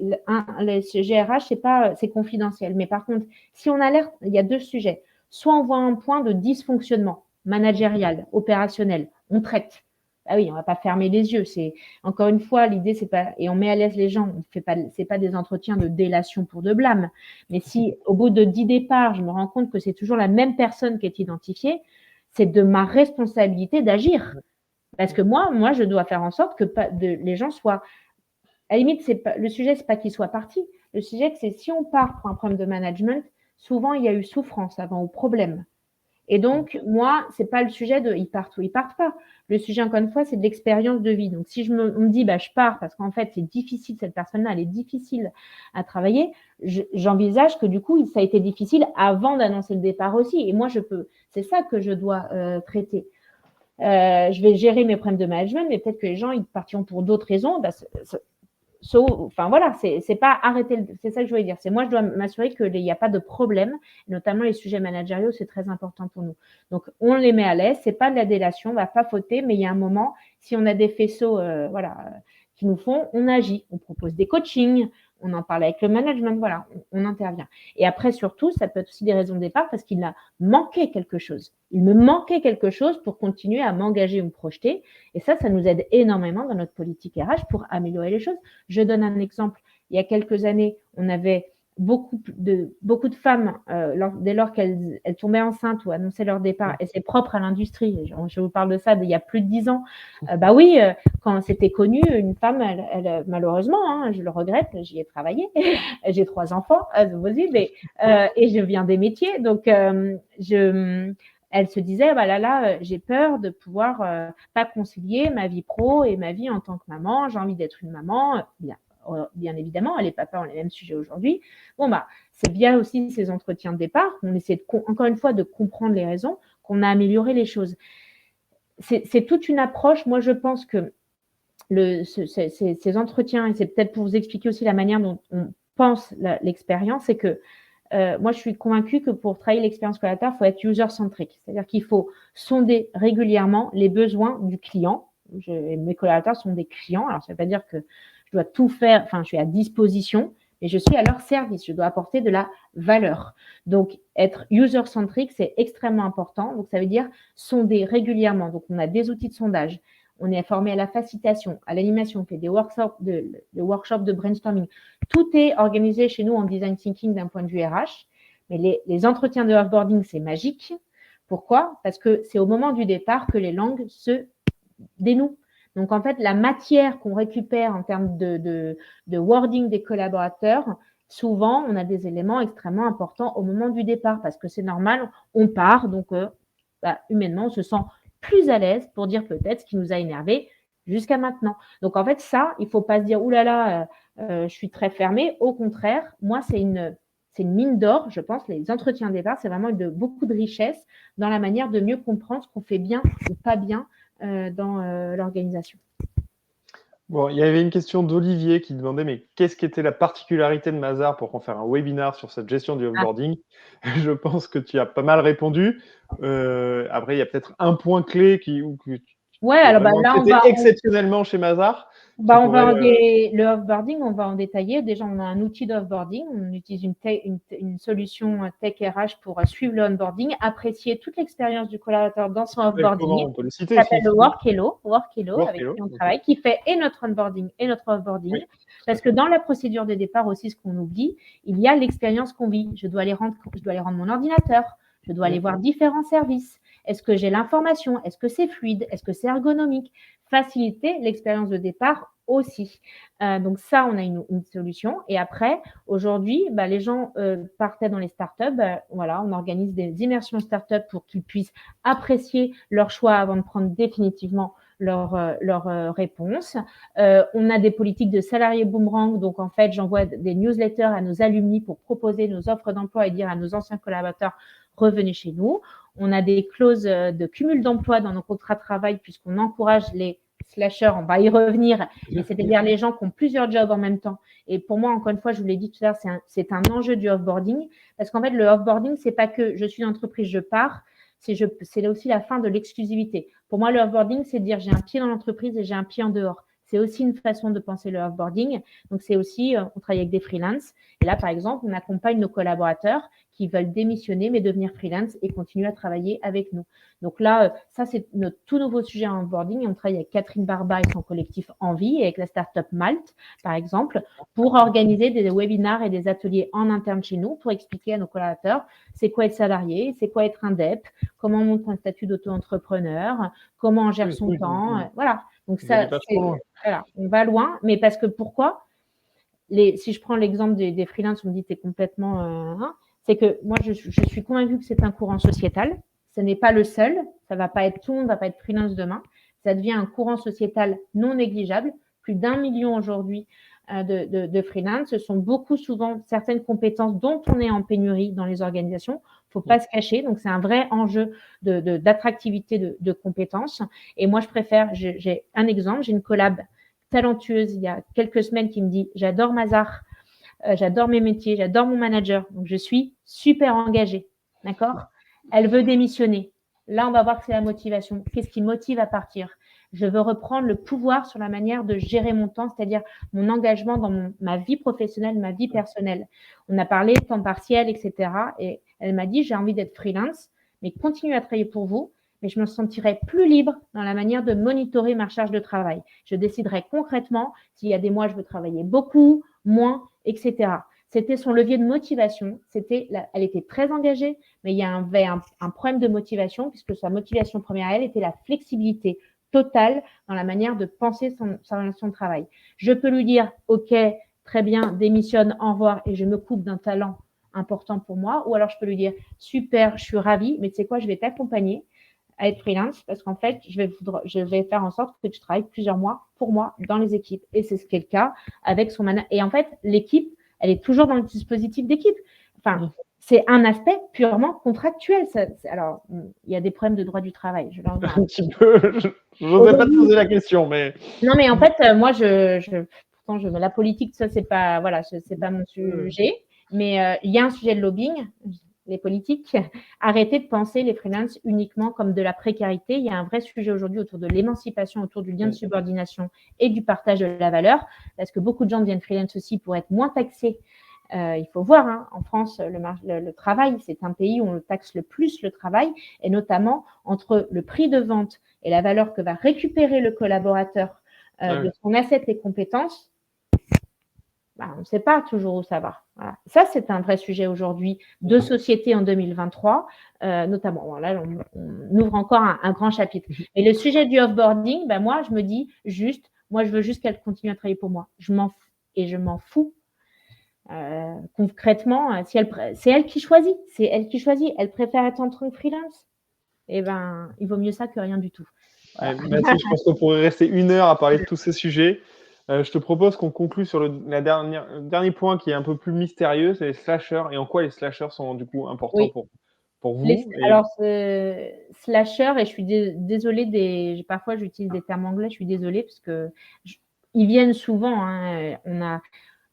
les GRH, c'est confidentiel. Mais par contre, si on alerte, il y a deux sujets. Soit on voit un point de dysfonctionnement managérial, opérationnel, on traite. Ah oui, on va pas fermer les yeux. C'est encore une fois l'idée, c'est pas et on met à l'aise les gens. On fait pas, c'est pas des entretiens de délation pour de blâme. Mais si au bout de 10 départs, je me rends compte que c'est toujours la même personne qui est identifiée, c'est de ma responsabilité d'agir. Parce que moi, je dois faire en sorte que les gens soient. À la limite, le sujet, c'est pas qu'ils soient partis. Le sujet, c'est si on part pour un problème de management, souvent il y a eu souffrance avant ou problème. Et donc, moi, c'est pas le sujet de ils partent ou ils partent pas. Le sujet, encore une fois, c'est de l'expérience de vie. Donc, si on me dit, je pars parce qu'en fait, c'est difficile, cette personne-là, elle est difficile à travailler, j'envisage que du coup, ça a été difficile avant d'annoncer le départ aussi. Et moi, c'est ça que je dois traiter. Je vais gérer mes problèmes de management, mais peut-être que les gens, ils partiront pour d'autres raisons. Voilà, c'est pas arrêter, c'est ça que je voulais dire. C'est moi, je dois m'assurer qu'il n'y a pas de problème, notamment les sujets managériaux, c'est très important pour nous. Donc, on les met à l'aise, c'est pas de la délation, on va pas fauter, mais il y a un moment, si on a des faisceaux, qui nous font, on agit, on propose des coachings, on en parle avec le management, voilà, on intervient. Et après, surtout, ça peut être aussi des raisons de départ parce qu'il a manqué quelque chose. Il me manquait quelque chose pour continuer à m'engager ou me projeter. Et ça nous aide énormément dans notre politique RH pour améliorer les choses. Je donne un exemple. Il y a quelques années, on avait beaucoup de femmes, dès lors qu'elles tombaient enceintes ou annonçaient leur départ, et c'est propre à l'industrie, je vous parle de ça d'il y a plus de 10 ans, quand c'était connu, une femme, elle malheureusement, hein, je le regrette, j'y ai travaillé, j'ai 3 enfants, et je viens des métiers, donc elle se disait, j'ai peur de pouvoir pas concilier ma vie pro et ma vie en tant que maman, j'ai envie d'être une maman, bien évidemment, les papas ont les mêmes sujets aujourd'hui. C'est bien aussi ces entretiens de départ. On essaie encore une fois de comprendre les raisons, qu'on a amélioré les choses. C'est toute une approche. Moi, je pense que ces entretiens, et c'est peut-être pour vous expliquer aussi la manière dont on pense l'expérience, c'est que moi, je suis convaincue que pour travailler l'expérience collaborateur, il faut être user-centric. C'est-à-dire qu'il faut sonder régulièrement les besoins du client. Mes collaborateurs sont des clients. Alors, ça ne veut pas dire que je dois tout faire, je suis à disposition, mais je suis à leur service. Je dois apporter de la valeur. Donc, être user-centric, c'est extrêmement important. Donc, ça veut dire sonder régulièrement. Donc, on a des outils de sondage. On est formé à la facilitation, à l'animation, on fait des workshops de brainstorming. Tout est organisé chez nous en design thinking d'un point de vue RH. Mais les entretiens de offboarding, c'est magique. Pourquoi ? Parce que c'est au moment du départ que les langues se dénouent. Donc, en fait, la matière qu'on récupère en termes de wording des collaborateurs, souvent, on a des éléments extrêmement importants au moment du départ parce que c'est normal, on part, donc humainement, on se sent plus à l'aise pour dire peut-être ce qui nous a énervé jusqu'à maintenant. Donc, en fait, ça, il ne faut pas se dire « Ouh là là, je suis très fermée ». Au contraire, moi, c'est une mine d'or, je pense. Les entretiens de départ, c'est vraiment beaucoup de richesse dans la manière de mieux comprendre ce qu'on fait bien ou pas bien dans l'organisation. Bon, il y avait une question d'Olivier qui demandait mais qu'est-ce qu'était la particularité de Mazars pour en faire un webinar sur cette gestion du offboarding. Je pense que tu as pas mal répondu. Après, il y a peut-être un point clé qui alors là, on va exceptionnellement chez Mazars. Le offboarding, on va en détailler. Déjà, on a un outil d'offboarding. On utilise une solution tech RH pour suivre le onboarding, apprécier toute l'expérience du collaborateur dans son offboarding. On peut le citer. Ça s'appelle le Workelo, avec qui on travaille, qui fait et notre onboarding et notre offboarding. Oui. Parce que dans la procédure de départ aussi, ce qu'on oublie, il y a l'expérience qu'on vit. Je dois aller rendre mon ordinateur. Je dois aller voir différents services. Est-ce que j'ai l'information? Est-ce que c'est fluide? Est-ce que c'est ergonomique? Faciliter l'expérience de départ aussi. Donc ça, on a une solution. Et après, aujourd'hui, les gens partaient dans les startups. On organise des immersions startups pour qu'ils puissent apprécier leur choix avant de prendre définitivement leur réponse. On a des politiques de salariés boomerang. Donc, en fait, j'envoie des newsletters à nos alumni pour proposer nos offres d'emploi et dire à nos anciens collaborateurs, revenez chez nous. On a des clauses de cumul d'emploi dans nos contrats de travail puisqu'on encourage les slashers, on va y revenir, mais c'est-à-dire les gens qui ont plusieurs jobs en même temps. Et pour moi, encore une fois, je vous l'ai dit tout à l'heure, c'est un enjeu du offboarding parce qu'en fait, le offboarding, c'est pas que je suis une entreprise, je pars, c'est aussi la fin de l'exclusivité. Pour moi, le offboarding, c'est de dire j'ai un pied dans l'entreprise et j'ai un pied en dehors. C'est aussi une façon de penser le offboarding. Donc, c'est aussi, on travaille avec des freelances. Et là, par exemple, on accompagne nos collaborateurs qui veulent démissionner, mais devenir freelance et continuer à travailler avec nous. Donc là, ça, c'est notre tout nouveau sujet en onboarding. Et on travaille avec Catherine Barba et son collectif Envie et avec la startup Malte, par exemple, pour organiser des webinars et des ateliers en interne chez nous pour expliquer à nos collaborateurs c'est quoi être salarié, c'est quoi être indep, comment on monte un statut d'auto-entrepreneur, comment on gère son temps. Voilà. Donc ça, on va loin, mais parce que pourquoi si je prends l'exemple des freelances, on me dit t'es complètement... c'est que moi, je suis convaincue que c'est un courant sociétal. Ce n'est pas le seul. Ça va pas être tout le monde, va pas être freelance demain. Ça devient un courant sociétal non négligeable. Plus d'1 million aujourd'hui de freelance. Ce sont souvent certaines compétences dont on est en pénurie dans les organisations. Il ne faut pas se cacher. Donc, c'est un vrai enjeu d'attractivité de compétences. Et moi, je préfère, j'ai un exemple, j'ai une collab talentueuse il y a quelques semaines qui me dit « J'adore Mazars, j'adore mes métiers, j'adore mon manager. Donc, je suis super engagée. » D'accord ? Elle veut démissionner. Là, on va voir que c'est la motivation. Qu'est-ce qui motive à partir ? Je veux reprendre le pouvoir sur la manière de gérer mon temps, c'est-à-dire mon engagement dans ma vie professionnelle, ma vie personnelle. On a parlé de temps partiel, etc. Et elle m'a dit, j'ai envie d'être freelance, mais continuer à travailler pour vous, mais je me sentirai plus libre dans la manière de monitorer ma charge de travail. Je déciderai concrètement s'il y a des mois, je veux travailler beaucoup, moins, etc. C'était son levier de motivation. Elle était très engagée, mais il y avait un problème de motivation, puisque sa motivation première à elle était la flexibilité totale dans la manière de penser sa relation de travail. Je peux lui dire, OK, très bien, démissionne, au revoir, et je me coupe d'un talent important pour moi. Ou alors je peux lui dire, super, je suis ravie, mais tu sais quoi, je vais t'accompagner à être freelance parce qu'en fait, je vais faire en sorte que tu travailles plusieurs mois pour moi dans les équipes. Et c'est ce qui est le cas avec son manager. Et en fait, l'équipe, elle est toujours dans le dispositif d'équipe. Enfin, c'est un aspect purement contractuel. Alors, il y a des problèmes de droit du travail. Je un petit peu. Je n'osais pas te poser la question, mais. Non, mais en fait, moi, pourtant, la politique, ça, c'est pas, voilà, c'est pas mon sujet. Mais il y a un sujet de lobbying. Les politiques, arrêtez de penser les freelances uniquement comme de la précarité. Il y a un vrai sujet aujourd'hui autour de l'émancipation, autour du lien de subordination et du partage de la valeur, parce que beaucoup de gens deviennent freelance aussi pour être moins taxés. Il faut voir, hein, en France, le travail, c'est un pays où on taxe le plus le travail, et notamment entre le prix de vente et la valeur que va récupérer le collaborateur de son asset et compétences. On ne sait pas toujours où ça va. Voilà. Ça, c'est un vrai sujet aujourd'hui de société en 2023, notamment. Bon, là, on ouvre encore un grand chapitre. Et le sujet du offboarding, moi, je me dis juste, moi, je veux juste qu'elle continue à travailler pour moi. Je m'en fous. Concrètement, c'est elle qui choisit. C'est elle qui choisit. Elle préfère être en tant que freelance. Eh ben, il vaut mieux ça que rien du tout. Voilà. Mathilde, je pense qu'on pourrait rester 1 heure à parler de tous ces sujets. Je te propose qu'on conclue sur le dernier point qui est un peu plus mystérieux, c'est les slashers et en quoi les slashers sont du coup importants pour vous. Alors, slasher, et je suis désolée, parfois j'utilise des termes anglais, je suis désolée parce que ils viennent souvent. Hein,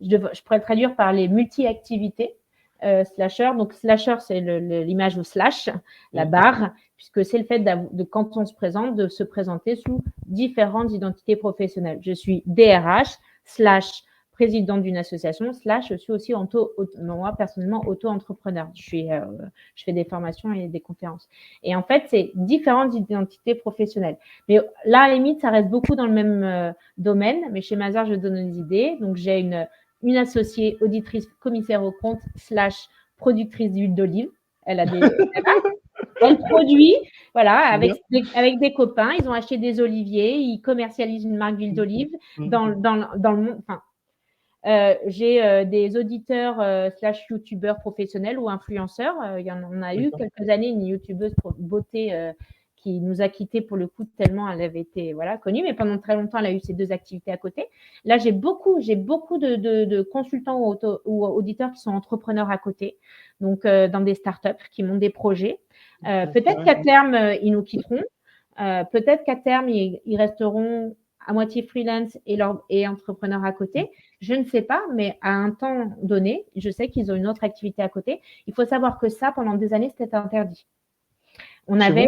je pourrais le traduire par les multi-activités. Slasher, donc slasher, c'est l'image au slash, la barre, puisque c'est le fait quand on se présente, de se présenter sous différentes identités professionnelles. Je suis DRH / présidente d'une association / je suis aussi moi personnellement auto-entrepreneur. Je fais des formations et des conférences. Et en fait, c'est différentes identités professionnelles. Mais là, à la limite, ça reste beaucoup dans le même domaine. Mais chez Mazars, je donne des idées. Donc, j'ai une associée auditrice commissaire aux comptes / productrice d'huile d'olive. Elle produit, voilà, avec des copains. Ils ont acheté des oliviers, ils commercialisent une marque d'huile d'olive dans le monde. Enfin, j'ai des auditeurs / youtubeurs professionnels ou influenceurs. On a eu quelques années une youtubeuse beauté qui nous a quittés pour le coup tellement elle avait été connue, mais pendant très longtemps elle a eu ces 2 activités à côté. Là j'ai beaucoup de consultants ou auditeurs qui sont entrepreneurs à côté, donc dans des startups qui montent des projets. Peut-être qu'à terme ils nous quitteront, peut-être qu'à terme ils resteront à moitié freelance et entrepreneurs à côté. Je ne sais pas, mais à un temps donné, je sais qu'ils ont une autre activité à côté. Il faut savoir que ça, pendant des années, c'était interdit. On avait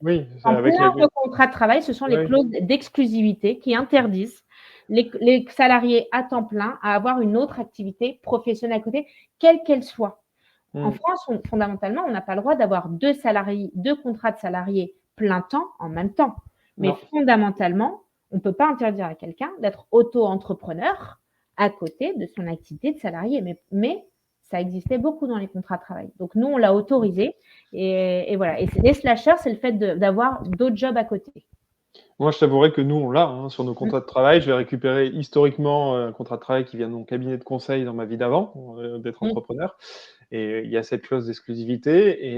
le contrat de travail, ce sont les clauses d'exclusivité qui interdisent les salariés à temps plein à avoir une autre activité professionnelle à côté, quelle qu'elle soit. En France, fondamentalement, on n'a pas le droit d'avoir 2 contrats de salariés plein temps en même temps. Mais fondamentalement, on ne peut pas interdire à quelqu'un d'être auto-entrepreneur à côté de son activité de salarié. Mais ça existait beaucoup dans les contrats de travail. Donc, nous, on l'a autorisé. Et voilà. Et les slashers, c'est le fait d'avoir d'autres jobs à côté. Moi, je t'avouerai que nous, on l'a sur nos contrats de travail. Je vais récupérer historiquement un contrat de travail qui vient de mon cabinet de conseil dans ma vie d'avant, d'être entrepreneur. Et il y a cette clause d'exclusivité.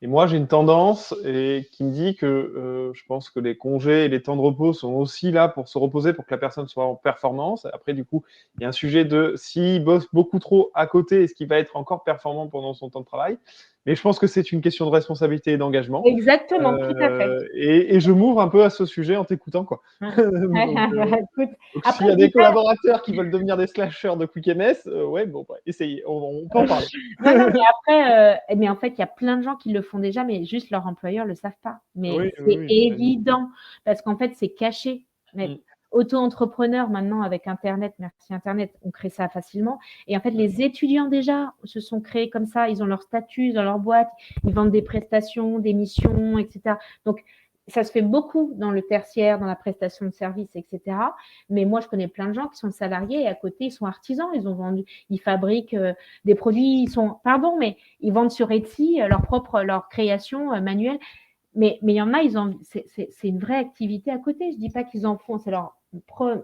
Et moi, j'ai une tendance qui me dit que je pense que les congés et les temps de repos sont aussi là pour se reposer, pour que la personne soit en performance. Après, du coup, il y a un sujet de s'il bosse beaucoup trop à côté, est-ce qu'il va être encore performant pendant son temps de travail? Mais je pense que c'est une question de responsabilité et d'engagement. Exactement, tout à fait. Et je m'ouvre un peu à ce sujet en t'écoutant, quoi. Ouais. Donc, Écoute, donc s'il après y je a dis des pas collaborateurs qui veulent devenir des slasheurs de QuickMS, ouais, bon, bah, essayez, on peut en parler. non, non, mais après, mais en fait, il y a plein de gens qui le font déjà, mais juste leur employeur le savent pas. Mais Oui, oui, c'est oui, j'imagine. évident parce qu'en fait, c'est caché. Mais Mmh. auto-entrepreneur maintenant avec internet, merci internet, on crée ça facilement et en fait, les étudiants déjà se sont créés comme ça, ils ont leur statut dans leur boîte, ils vendent des prestations, des missions et cetera. Donc ça se fait beaucoup dans le tertiaire, dans la prestation de services et cetera. Mais moi, je connais plein de gens qui sont salariés et à côté, ils sont artisans, ils fabriquent, des produits, ils sont pardon, mais ils vendent sur Etsy, leur création, manuelle. Mais il y en a, c'est une vraie activité à côté. Je dis pas qu'ils en font, c'est leur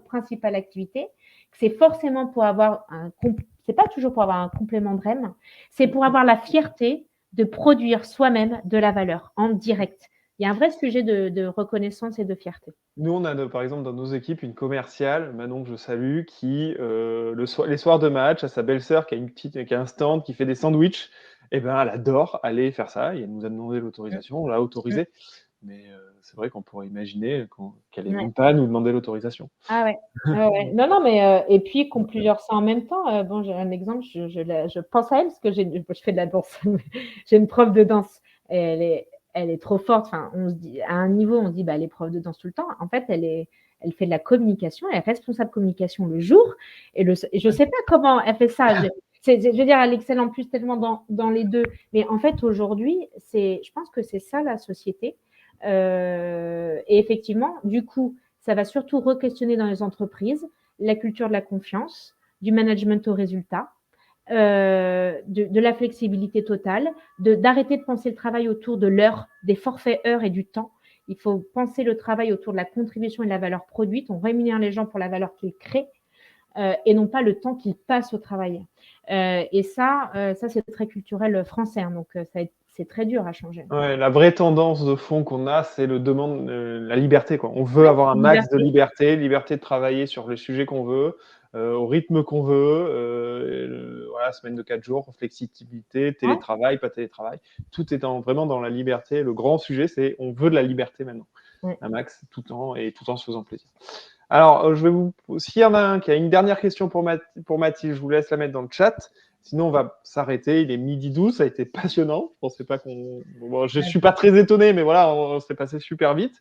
principale activité. C'est forcément pour avoir c'est pas toujours pour avoir un complément de REM, c'est pour avoir la fierté de produire soi-même de la valeur en direct. Il y a un vrai sujet de reconnaissance et de fierté. Nous, on a, par exemple, dans nos équipes, une commerciale, Manon, que je salue, qui, les soirs de match, a sa belle-sœur qui a un stand, qui fait des sandwichs. Et ben, elle adore aller faire ça. Et elle nous a demandé l'autorisation, on l'a Mmh. autorisé. Mais c'est vrai qu'on pourrait imaginer qu'elle n'ait Ouais. même pas à nous demander l'autorisation. Ah ouais. Ouais, ouais. Non, non, mais et puis qu'on plusieurs ça en même temps. Bon, j'ai un exemple, je pense à elle parce que je fais de la danse. J'ai une prof de danse. Elle est trop forte. Enfin, on se dit à un niveau, on se dit bah elle est prof de danse tout le temps. En fait, elle fait de la communication, elle est responsable communication le jour et je sais pas comment elle fait ça. Je veux dire, elle excelle en plus tellement dans les deux. Mais en fait, aujourd'hui, je pense que c'est ça la société. Et effectivement, du coup, ça va surtout re-questionner dans les entreprises la culture de la confiance, du management au résultat, de la flexibilité totale, d'arrêter de penser le travail autour de l'heure, des forfaits heures et du temps. Il faut penser le travail autour de la contribution et de la valeur produite. On rémunère les gens pour la valeur qu'ils créent et non pas le temps qu'ils passent au travail. Et ça c'est très culturel français. Hein, donc, c'est très dur à changer. Ouais, la vraie tendance de fond qu'on a, c'est la liberté, quoi. On veut Ouais, avoir un max de liberté. liberté, liberté de travailler sur les sujets qu'on veut, au rythme qu'on veut, voilà, semaine de 4 jours, flexibilité, Ouais, télétravail, pas télétravail. Tout est vraiment dans la liberté. Le grand sujet, c'est on veut de la liberté maintenant, ouais. un max, tout en se faisant plaisir. Alors, s'il y en a un qui a une dernière question pour Mathilde, je vous laisse la mettre dans le chat. Sinon, on va s'arrêter. Il est 12h, ça a été passionnant. Je pensais pas bon, je suis pas très étonné, mais voilà, on s'est passé super vite.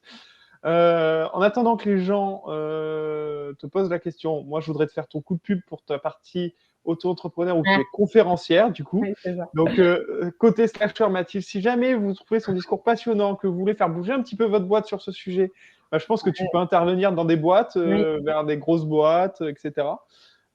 En attendant que les gens te posent la question, moi, je voudrais te faire ton coup de pub pour ta partie auto-entrepreneur où tu Ah, es conférencière, du coup. oui, c'est ça. Donc, côté slasher, Mathilde, si jamais vous trouvez son discours passionnant, que vous voulez faire bouger un petit peu votre boîte sur ce sujet, bah, je pense que tu peux intervenir dans des boîtes, Oui. vers des grosses boîtes, etc.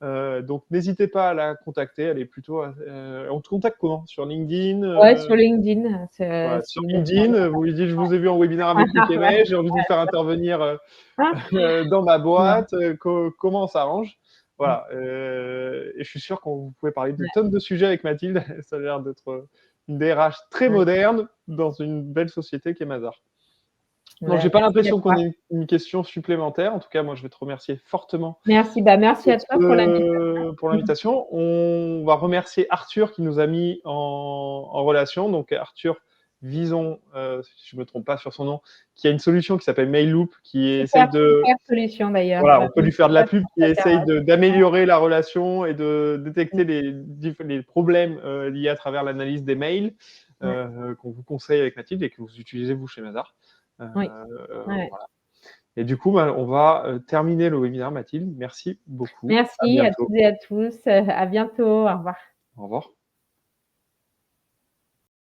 Donc, n'hésitez pas à la contacter. Elle est plutôt. On te contacte comment? Sur LinkedIn? Ouais, sur LinkedIn, Voilà, c'est sur le LinkedIn, vous lui dites, je vous ai vu en webinaire avec ouais. Weekemay, j'ai envie de vous faire intervenir dans ma boîte, comment on s'arrange. Voilà. Et je suis sûr que vous pouvez parler de tonnes de sujets avec Mathilde. Ça a l'air d'être une DRH très Ouais, moderne dans une belle société qu'est Mazar. Donc, j'ai ouais, pas merci à l'impression qu'on toi. ait une question supplémentaire. En tout cas, moi, je vais te remercier fortement Merci à toi pour l'invitation. pour l'invitation. On va remercier Arthur qui nous a mis en relation. Donc, Arthur Vison, si je ne me trompe pas sur son nom, qui a une solution qui s'appelle Mailloop, qui essaye Super, de. super solution d'ailleurs. Voilà, on peut lui faire de la pub, qui Prestataire, essaye d'améliorer la relation et de détecter les problèmes liés à travers l'analyse des mails ouais, qu'on vous conseille avec Mathilde et que vous utilisez vous chez Mazar. oui, ouais. Voilà. Et du coup, on va terminer le webinaire, Mathilde. Merci beaucoup. À Merci à bientôt. toutes et à tous. À bientôt. Au revoir. Au revoir.